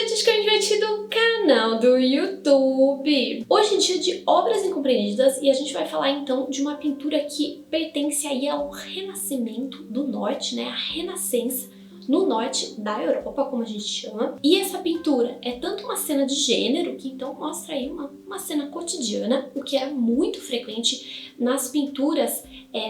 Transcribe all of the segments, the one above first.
Artística Divertido, canal do YouTube. Hoje é dia de obras incompreendidas e a gente vai falar então de uma pintura que pertence aí ao Renascimento do Norte, né? A Renascença no norte da Europa, como a gente chama. E essa pintura é tanto uma cena de gênero, que então mostra aí uma cena cotidiana, o que é muito frequente nas pinturas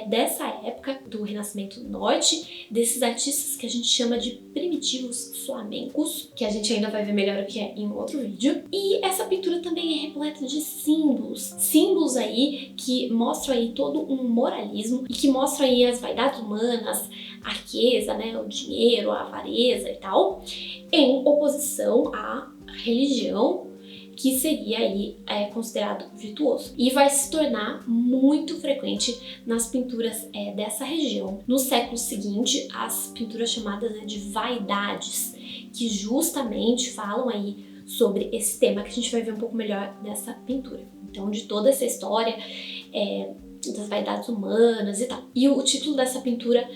dessa época do Renascimento do Norte, desses artistas que a gente chama de primitivos flamencos, que a gente ainda vai ver melhor o que é em um outro vídeo. E essa pintura também é repleta de símbolos aí que mostram aí todo um moralismo e que mostram aí as vaidades humanas, a riqueza, né, o dinheiro, a avareza e tal, em oposição à religião, que seria aí considerado virtuoso. E vai se tornar muito frequente nas pinturas dessa região. No século seguinte, as pinturas chamadas de vaidades, que justamente falam aí sobre esse tema que a gente vai ver um pouco melhor nessa pintura. Então, de toda essa história das vaidades humanas e tal. E o título dessa pintura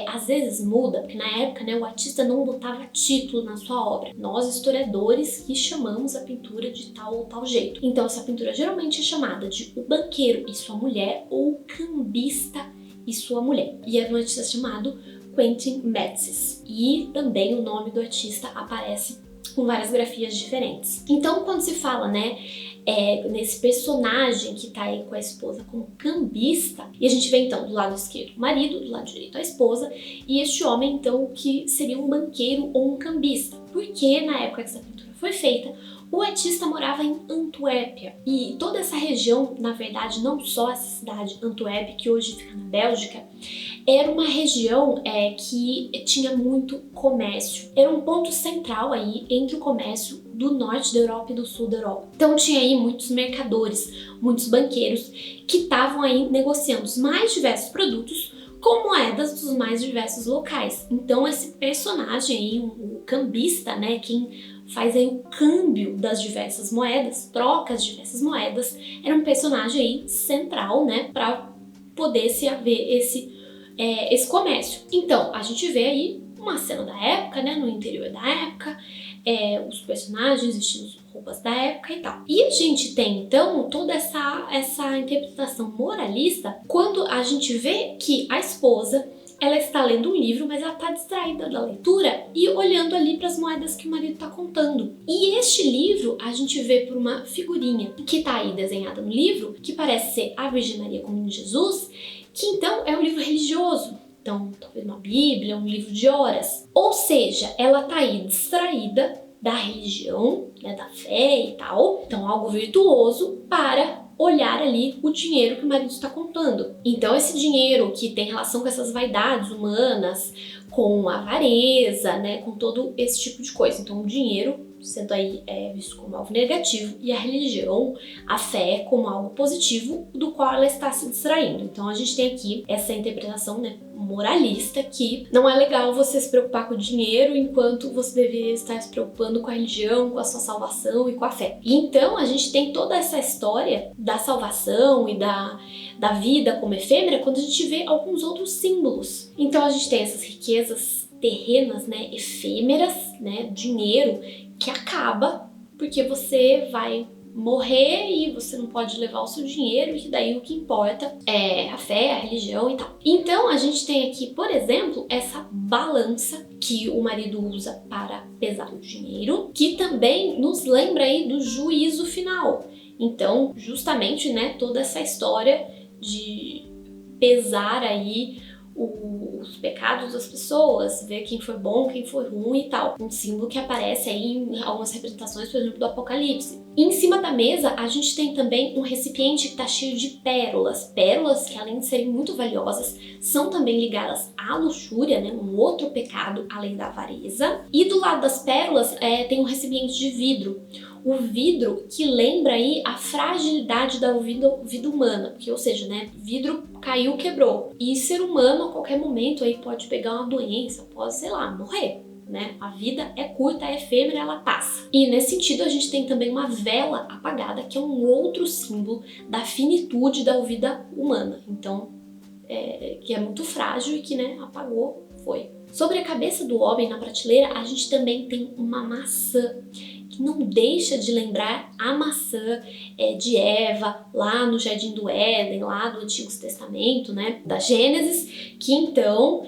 às vezes muda, porque na época, né, o artista não botava título na sua obra. Nós, historiadores, que chamamos a pintura de tal ou tal jeito. Então essa pintura geralmente é chamada de O Banqueiro e Sua Mulher ou O Cambista e Sua Mulher. E é de um artista chamado Quentin Metzys. E também o nome do artista aparece com várias grafias diferentes. Então quando se fala, né, nesse personagem que tá aí com a esposa como cambista, e a gente vê então do lado esquerdo o marido, do lado direito a esposa, e este homem então que seria um banqueiro ou um cambista, porque na época que essa pintura foi feita, o artista morava em Antuérpia, e toda essa região, na verdade não só essa cidade Antuérpia, que hoje fica na Bélgica, era uma região que tinha muito comércio. Era um ponto central aí entre o comércio do norte da Europa e do sul da Europa. Então tinha aí muitos mercadores, muitos banqueiros que estavam aí negociando os mais diversos produtos com moedas dos mais diversos locais. Então esse personagem aí, o cambista, né, quem faz aí o câmbio das diversas moedas, troca as diversas moedas, era um personagem aí central, né, para poder se haver esse comércio. Então, a gente vê aí uma cena da época, né, no interior da época, os personagens vestindo roupas da época e tal. E a gente tem, então, toda essa interpretação moralista quando a gente vê que a esposa, ela está lendo um livro, mas ela está distraída da leitura e olhando ali para as moedas que o marido está contando. E este livro a gente vê por uma figurinha que está aí desenhada no livro, que parece ser a Virgem Maria com Jesus, que então é um livro religioso. Então, talvez uma Bíblia, um livro de horas. Ou seja, ela tá aí distraída da religião, né, da fé e tal. Então, algo virtuoso para olhar ali o dinheiro que o marido está contando. Então, esse dinheiro que tem relação com essas vaidades humanas, com a avareza, né, com todo esse tipo de coisa. Então, o dinheiro sendo aí visto como algo negativo e a religião, a fé, como algo positivo do qual ela está se distraindo. Então a gente tem aqui essa interpretação, né, moralista, que não é legal você se preocupar com o dinheiro enquanto você deveria estar se preocupando com a religião, com a sua salvação e com a fé. E então a gente tem toda essa história da salvação e da vida como efêmera quando a gente vê alguns outros símbolos. Então a gente tem essas riquezas terrenas, né, efêmeras, né, dinheiro que acaba porque você vai morrer e você não pode levar o seu dinheiro, e daí o que importa é a fé, a religião e tal. Então a gente tem aqui, por exemplo, essa balança que o marido usa para pesar o dinheiro, que também nos lembra aí do juízo final. Então, justamente, né, toda essa história de pesar aí os pecados das pessoas, ver quem foi bom, quem foi ruim e tal. Um símbolo que aparece aí em algumas representações, por exemplo, do Apocalipse. E em cima da mesa, a gente tem também um recipiente que está cheio de pérolas. Pérolas que, além de serem muito valiosas, são também ligadas à luxúria, né? Um outro pecado, além da avareza. E do lado das pérolas, tem um recipiente de vidro. O vidro que lembra aí a fragilidade da vida humana, porque, ou seja, né, vidro caiu, quebrou. E ser humano a qualquer momento aí pode pegar uma doença, pode, sei lá, morrer, né? A vida é curta, é efêmera, ela passa. E nesse sentido a gente tem também uma vela apagada, que é um outro símbolo da finitude da vida humana. Então, que é muito frágil e que, né, apagou, foi. Sobre a cabeça do homem na prateleira, a gente também tem uma maçã, que não deixa de lembrar a maçã de Eva, lá no Jardim do Éden, lá do Antigo Testamento, né, da Gênesis, que então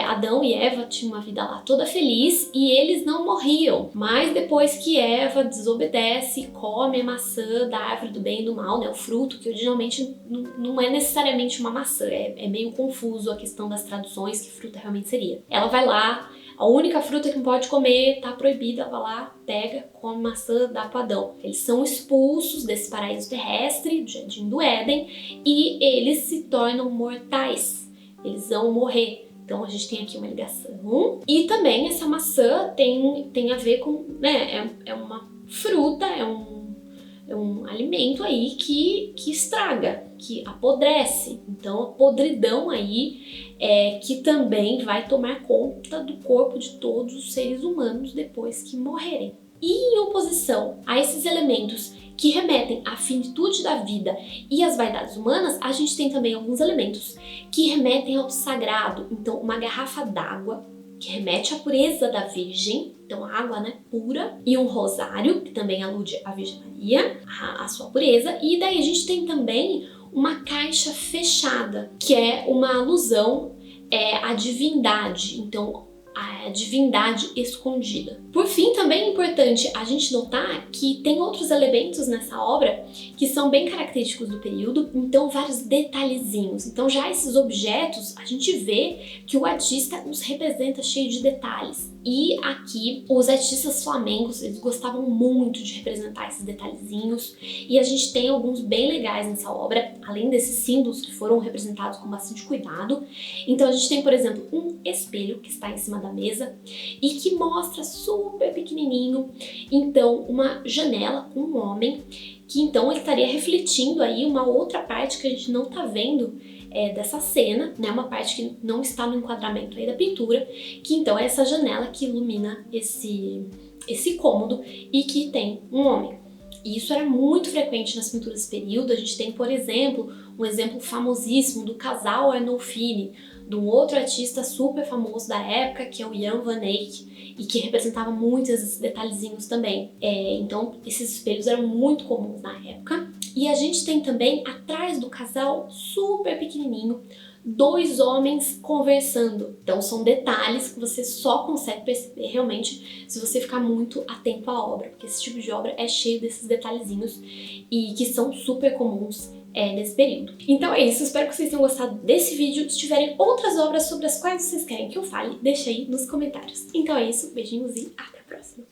Adão e Eva tinham uma vida lá toda feliz e eles não morriam. Mas depois que Eva desobedece e come a maçã da árvore do bem e do mal, né, o fruto, que originalmente não é necessariamente uma maçã, é meio confuso a questão das traduções, que fruta realmente seria. Ela vai lá, a única fruta que não pode comer tá proibida, ela vai lá, pega, come maçã, dá pro Adão. Eles são expulsos desse paraíso terrestre, do Jardim do Éden, e eles se tornam mortais. Eles vão morrer. Então a gente tem aqui uma ligação. E também essa maçã tem a ver com, né, é uma fruta, é um alimento aí que estraga, que apodrece. Então a podridão aí que também vai tomar conta do corpo de todos os seres humanos depois que morrerem. E em oposição a esses elementos que remetem à finitude da vida e às vaidades humanas, a gente tem também alguns elementos que remetem ao sagrado. Então, uma garrafa d'água, que remete à pureza da Virgem, então água, né, pura, e um rosário, que também alude à Virgem Maria, a sua pureza. E daí a gente tem também uma caixa fechada, que é uma alusão à divindade, então a divindade escondida. Por fim, também é importante a gente notar que tem outros elementos nessa obra que são bem característicos do período, então vários detalhezinhos. Então já esses objetos, a gente vê que o artista nos representa cheio de detalhes. E aqui, os artistas flamengos, eles gostavam muito de representar esses detalhezinhos, e a gente tem alguns bem legais nessa obra, além desses símbolos que foram representados com bastante cuidado. Então a gente tem, por exemplo, um espelho que está em cima da mesa e que mostra super pequenininho, então, uma janela com um homem, que então ele estaria refletindo aí uma outra parte que a gente não tá vendo dessa cena, né, uma parte que não está no enquadramento aí da pintura, que então é essa janela que ilumina esse cômodo e que tem um homem. E isso era muito frequente nas pinturas desse período. A gente tem, por exemplo, um exemplo famosíssimo do casal Arnolfini, de um outro artista super famoso da época, que é o Jan van Eyck, e que representava muitos desses detalhezinhos também. Então, esses espelhos eram muito comuns na época. E a gente tem também, atrás do casal, super pequenininho, dois homens conversando. Então são detalhes que você só consegue perceber realmente se você ficar muito atento à obra, porque esse tipo de obra é cheio desses detalhezinhos e que são super comuns nesse período. Então é isso, espero que vocês tenham gostado desse vídeo. Se tiverem outras obras sobre as quais vocês querem que eu fale, deixa aí nos comentários. Então é isso, beijinhos e até a próxima!